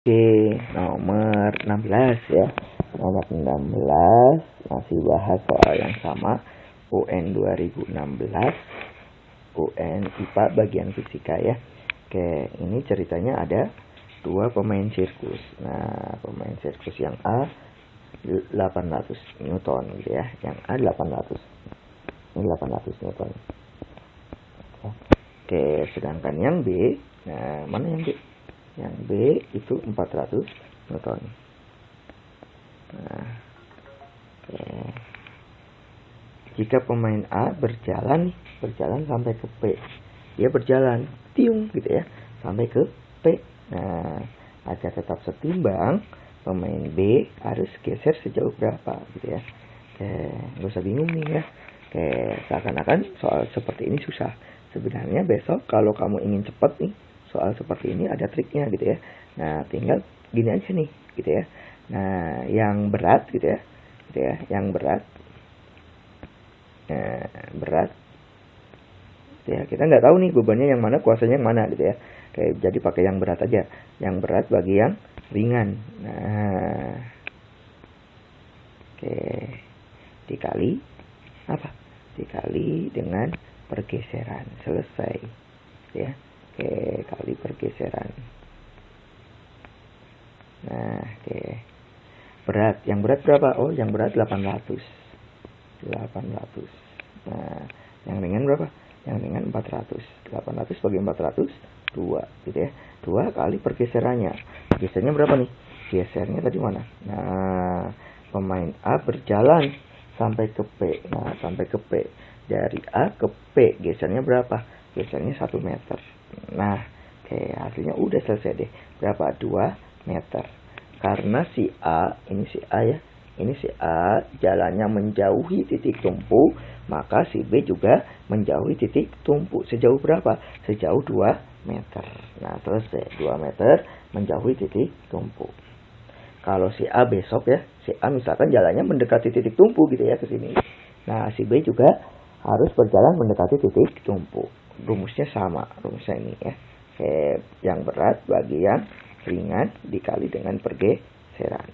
Oke, nomor 16 ya. Nomor 16 masih bahas soal yang sama, UN 2016, UN IPA bagian fisika ya. Oke, ini ceritanya ada dua pemain sirkus. Nah, pemain sirkus yang A 800 Newton gitu ya. Yang A 800. Ini 800 Newton. Oke, sedangkan yang B, nah mana yang B? Yang B itu 400 Newton. Nah, jika pemain A berjalan sampai ke P, dia berjalan tiung gitu ya sampai ke P. Nah, agar tetap setimbang, pemain B harus geser sejauh berapa gitu ya. Nggak usah bingung nih ya. Seakan-akan soal seperti ini susah. Sebenarnya besok kalau kamu ingin cepat nih, soal seperti ini ada triknya gitu ya. Nah, tinggal gini aja nih gitu ya. Nah, yang berat gitu ya. Yang berat. Nah, berat. Gitu ya. Kita nggak tahu nih bebannya yang mana, kuasanya yang mana gitu ya. Jadi pakai yang berat aja. Yang berat bagi yang ringan. Nah. Dikali apa? Dikali dengan pergeseran. Selesai. Ya. Kali pergeseran. Nah, berat. Yang berat berapa? Oh, yang berat 800. Nah, yang ringan berapa? Yang ringan 400. 800 bagi 400, 2 gitu ya. 2 kali pergeserannya. Gesernya berapa nih? Gesernya tadi mana? Nah, pemain A berjalan sampai ke P. Nah, sampai ke P. Dari A ke P, gesernya berapa? Gesernya 1 meter. Nah, hasilnya udah selesai deh. Berapa? 2 meter. Karena si A, ini si A ya. Ini si A jalannya menjauhi titik tumpu, maka si B juga menjauhi titik tumpu. Sejauh berapa? Sejauh 2 meter. Nah, selesai. 2 meter menjauhi titik tumpu. Kalau si A besok ya, si A misalkan jalannya mendekati titik tumpu gitu ya ke sini. Nah, si B juga harus berjalan mendekati titik tumpu. Rumusnya sama, rumusnya ini ya. Yang berat bagi yang ringan dikali dengan pergeseran.